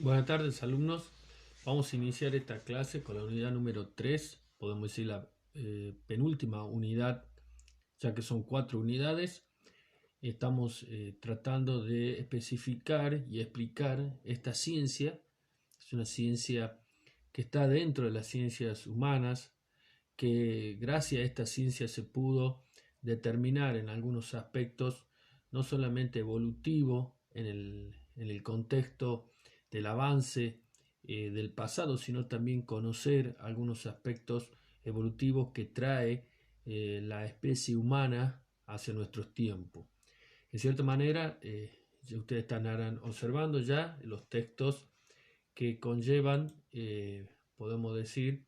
Buenas tardes, alumnos. Vamos a iniciar esta clase con la unidad número 3, podemos decir la penúltima unidad, ya que son 4 unidades. Estamos tratando de especificar y explicar esta ciencia. Es una ciencia que está dentro de las ciencias humanas, que gracias a esta ciencia se pudo determinar en algunos aspectos, no solamente evolutivo en el contexto del avance del pasado, sino también conocer algunos aspectos evolutivos que trae la especie humana hacia nuestros tiempos. En cierta manera, ustedes estarán observando ya los textos que conllevan, podemos decir,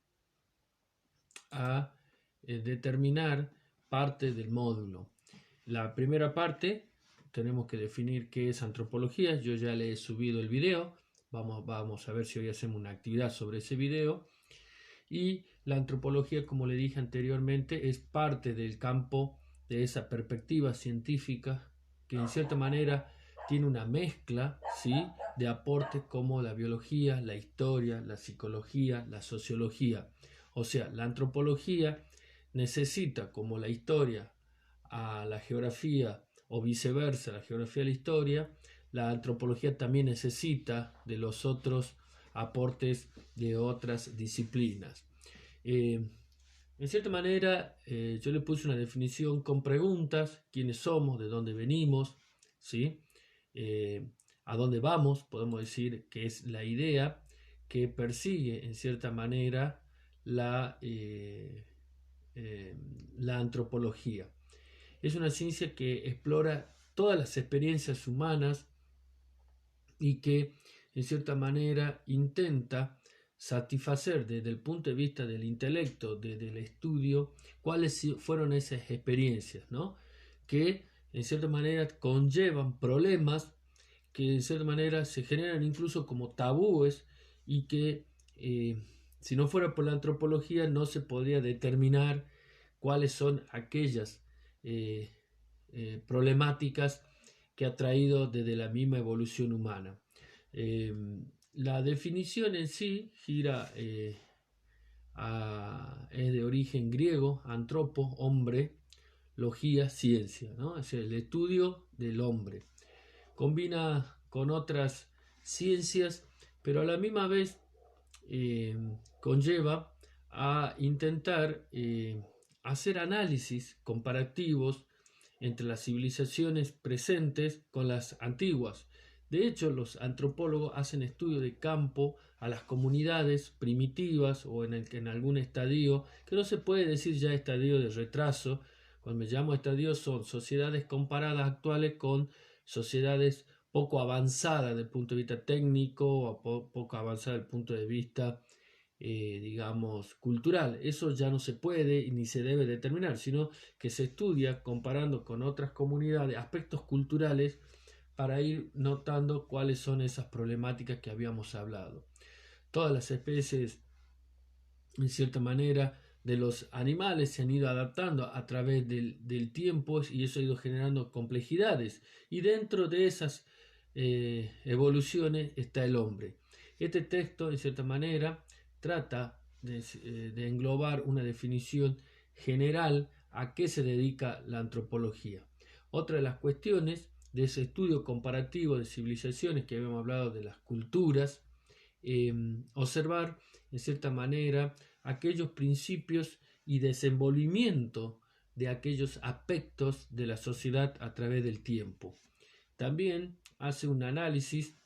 a determinar parte del módulo. La primera parte tenemos que definir qué es antropología. Yo ya le he subido el video. Vamos a ver si hoy hacemos una actividad sobre ese video. Y la antropología, como le dije anteriormente, es parte del campo de esa perspectiva científica que en cierta manera tiene una mezcla, ¿sí?, de aportes como la biología, la historia, la psicología, la sociología. O sea, la antropología necesita, como la historia a la geografía o viceversa, la geografía a la historia, la antropología también necesita de los otros aportes de otras disciplinas. En cierta manera, yo le puse una definición con preguntas: quiénes somos, de dónde venimos, ¿sí? A dónde vamos, podemos decir que es la idea que persigue en cierta manera la antropología. Es una ciencia que explora todas las experiencias humanas y que en cierta manera intenta satisfacer desde el punto de vista del intelecto, desde el estudio, cuáles fueron esas experiencias, ¿no?, que en cierta manera conllevan problemas que en cierta manera se generan incluso como tabúes y que si no fuera por la antropología no se podría determinar cuáles son aquellas problemáticas que ha traído desde la misma evolución humana. La definición en sí gira es de origen griego: antropo, hombre, logía, ciencia, ¿no? Es el estudio del hombre. Combina con otras ciencias, pero a la misma vez conlleva a intentar hacer análisis comparativos entre las civilizaciones presentes con las antiguas. De hecho, los antropólogos hacen estudio de campo a las comunidades primitivas o en algún estadio, que no se puede decir ya estadio de retraso. Cuando me llamo estadio son sociedades comparadas actuales con sociedades poco avanzadas desde el punto de vista técnico o poco avanzadas desde el punto de vista digamos, cultural. Eso ya no se puede ni se debe determinar, sino que se estudia comparando con otras comunidades aspectos culturales para ir notando cuáles son esas problemáticas que habíamos hablado. Todas las especies, en cierta manera, de los animales se han ido adaptando a través del tiempo y eso ha ido generando complejidades, y dentro de esas evoluciones está el hombre. Este texto, en cierta manera, trata de englobar una definición general a qué se dedica la antropología. Otra de las cuestiones de ese estudio comparativo de civilizaciones que habíamos hablado, de las culturas, observar en cierta manera aquellos principios y desenvolvimiento de aquellos aspectos de la sociedad a través del tiempo. También hace un análisis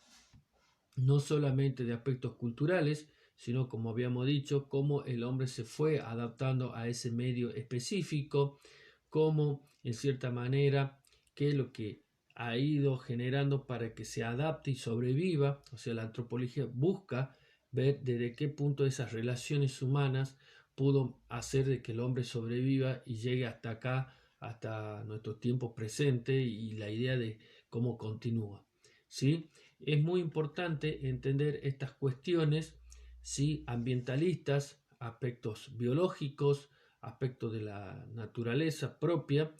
no solamente de aspectos culturales, sino, como habíamos dicho, cómo el hombre se fue adaptando a ese medio específico, cómo en cierta manera qué es lo que ha ido generando para que se adapte y sobreviva. O sea, la antropología busca ver desde qué punto esas relaciones humanas pudo hacer de que el hombre sobreviva y llegue hasta acá, hasta nuestros tiempos presentes, y la idea de cómo continúa, ¿sí? Es muy importante entender estas cuestiones, ¿sí?, ambientalistas, aspectos biológicos, aspectos de la naturaleza propia,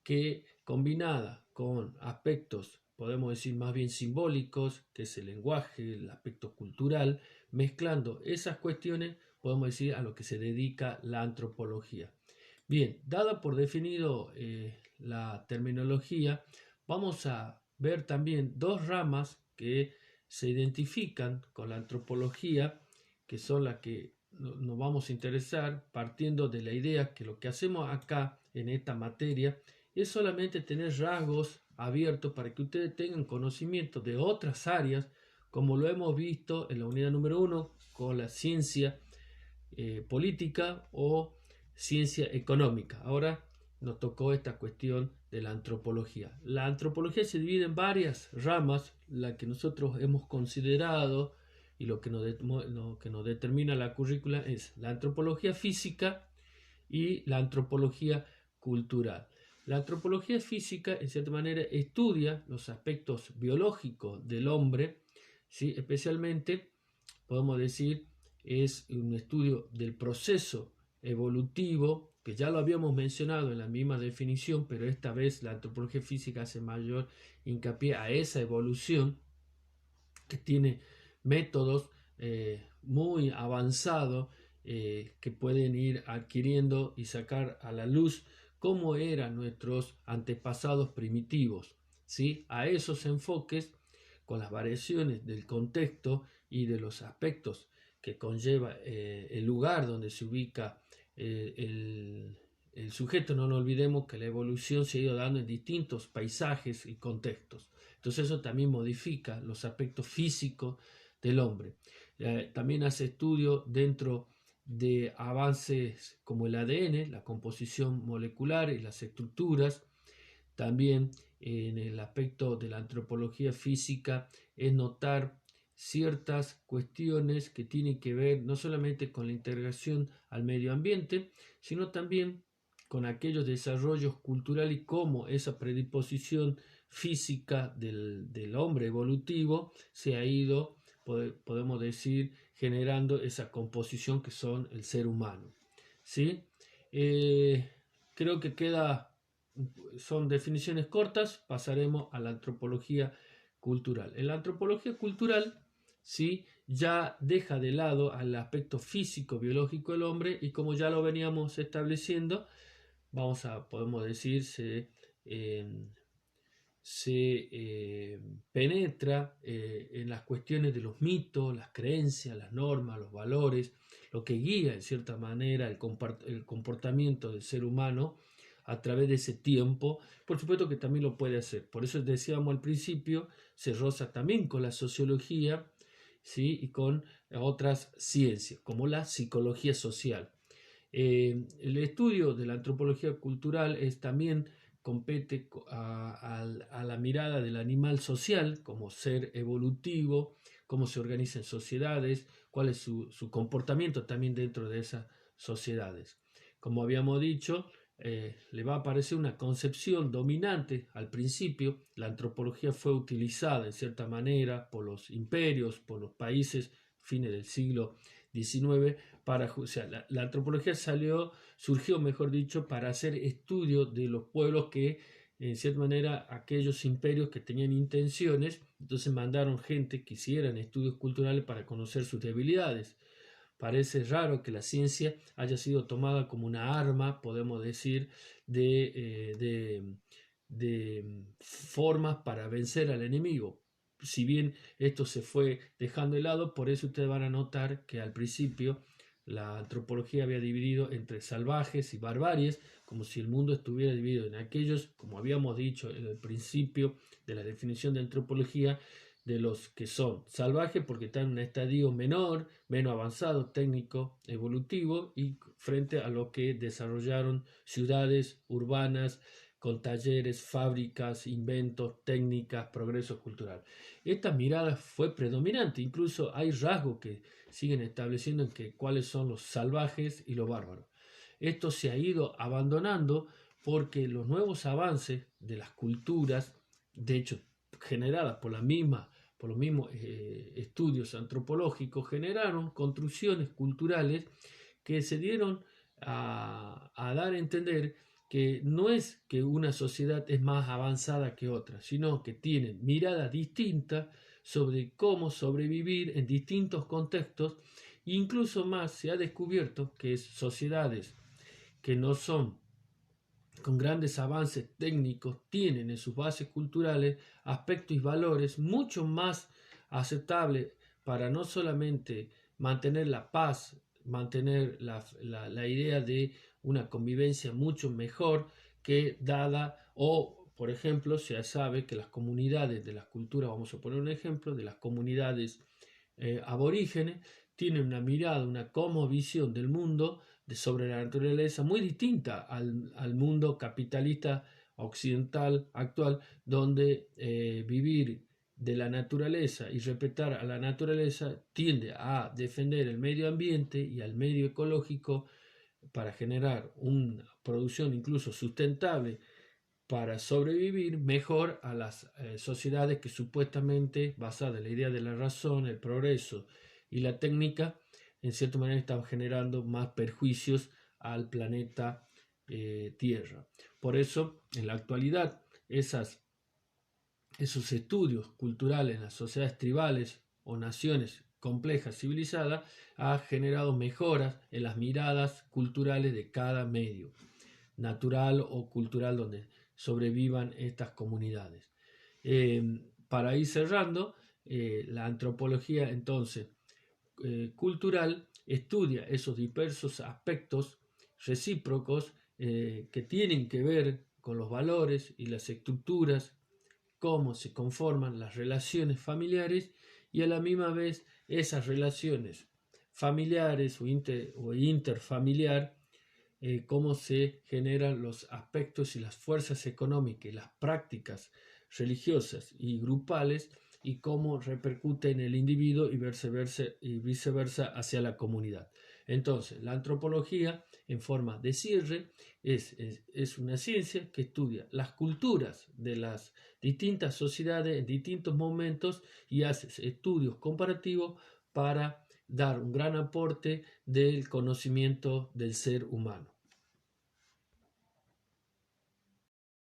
que combinada con aspectos, podemos decir más bien simbólicos, que es el lenguaje, el aspecto cultural, mezclando esas cuestiones, podemos decir a lo que se dedica la antropología. Bien, dada por definido la terminología, vamos a ver también dos ramas que se identifican con la antropología, que son las que nos vamos a interesar, partiendo de la idea que lo que hacemos acá en esta materia es solamente tener rasgos abiertos para que ustedes tengan conocimiento de otras áreas, como lo hemos visto en la unidad número 1 con la ciencia política o ciencia económica. Ahora nos tocó esta cuestión de la antropología. La antropología se divide en varias ramas, la que nosotros hemos considerado y lo que nos determina la currícula es la antropología física y la antropología cultural. La antropología física, en cierta manera, estudia los aspectos biológicos del hombre, ¿sí? Especialmente, podemos decir, es un estudio del proceso evolutivo, que ya lo habíamos mencionado en la misma definición, pero esta vez la antropología física hace mayor hincapié a esa evolución que tiene métodos muy avanzados que pueden ir adquiriendo y sacar a la luz cómo eran nuestros antepasados primitivos, ¿sí? A esos enfoques, con las variaciones del contexto y de los aspectos que conlleva el lugar donde se ubica el sujeto. No nos olvidemos que la evolución se ha ido dando en distintos paisajes y contextos. Entonces eso también modifica los aspectos físicos del hombre. También hace estudio dentro de avances como el ADN, la composición molecular y las estructuras. También en el aspecto de la antropología física es notar ciertas cuestiones que tienen que ver no solamente con la integración al medio ambiente, sino también con aquellos desarrollos culturales y cómo esa predisposición física del hombre evolutivo se ha ido, podemos decir, generando esa composición que son el ser humano. ¿Sí? Creo que son definiciones cortas, pasaremos a la antropología cultural. En la antropología cultural, ¿sí?, ya deja de lado al aspecto físico, biológico del hombre y como ya lo veníamos estableciendo, podemos decir, se penetra en las cuestiones de los mitos, las creencias, las normas, los valores, lo que guía en cierta manera el comportamiento del ser humano a través de ese tiempo. Por supuesto que también lo puede hacer. Por eso decíamos al principio, se roza también con la sociología, ¿sí?, y con otras ciencias, como la psicología social. El estudio de la antropología cultural también compete a la mirada del animal social como ser evolutivo, cómo se organiza en sociedades, cuál es su comportamiento también dentro de esas sociedades. Como habíamos dicho, le va a aparecer una concepción dominante al principio. La antropología fue utilizada en cierta manera por los imperios, por los países, fines del siglo XIX, la antropología surgió, mejor dicho, para hacer estudio de los pueblos que, en cierta manera, aquellos imperios que tenían intenciones, entonces mandaron gente que hicieran estudios culturales para conocer sus debilidades. Parece raro que la ciencia haya sido tomada como una arma, podemos decir, de formas para vencer al enemigo. Si bien esto se fue dejando de lado, por eso ustedes van a notar que al principio la antropología había dividido entre salvajes y barbaries, como si el mundo estuviera dividido en aquellos, como habíamos dicho en el principio de la definición de antropología, de los que son salvajes porque están en un estadio menor, menos avanzado, técnico, evolutivo, y frente a lo que desarrollaron ciudades urbanas con talleres, fábricas, inventos, técnicas, progreso cultural. Esta mirada fue predominante, incluso hay rasgos que siguen estableciendo cuáles son los salvajes y los bárbaros. Esto se ha ido abandonando porque los nuevos avances de las culturas, de hecho generadas por los mismos estudios antropológicos, generaron construcciones culturales que se dieron a dar a entender que no es que una sociedad es más avanzada que otra, sino que tienen miradas distintas sobre cómo sobrevivir en distintos contextos. Incluso más se ha descubierto que sociedades que no son con grandes avances técnicos tienen en sus bases culturales aspectos y valores mucho más aceptables para no solamente mantener la paz, mantener la idea de una convivencia mucho mejor que dada, o por ejemplo se sabe que las comunidades de las culturas, vamos a poner un ejemplo, de las comunidades aborígenes, tienen una mirada, una cosmovisión del mundo sobre la naturaleza muy distinta al mundo capitalista occidental actual, donde vivir de la naturaleza y respetar a la naturaleza tiende a defender el medio ambiente y al medio ecológico para generar una producción incluso sustentable para sobrevivir mejor a las sociedades que supuestamente basadas en la idea de la razón, el progreso y la técnica, en cierta manera están generando más perjuicios al planeta Tierra. Por eso, en la actualidad, esos estudios culturales en las sociedades tribales o naciones complejas, civilizadas, ha generado mejoras en las miradas culturales de cada medio, natural o cultural, donde sobrevivan estas comunidades. Para ir cerrando, la antropología entonces cultural estudia esos diversos aspectos recíprocos que tienen que ver con los valores y las estructuras, cómo se conforman las relaciones familiares y a la misma vez esas relaciones familiares o interfamiliar, cómo se generan los aspectos y las fuerzas económicas y las prácticas religiosas y grupales y cómo repercute en el individuo y viceversa hacia la comunidad. Entonces, la antropología, en forma de cierre, es una ciencia que estudia las culturas de las distintas sociedades en distintos momentos y hace estudios comparativos para dar un gran aporte del conocimiento del ser humano.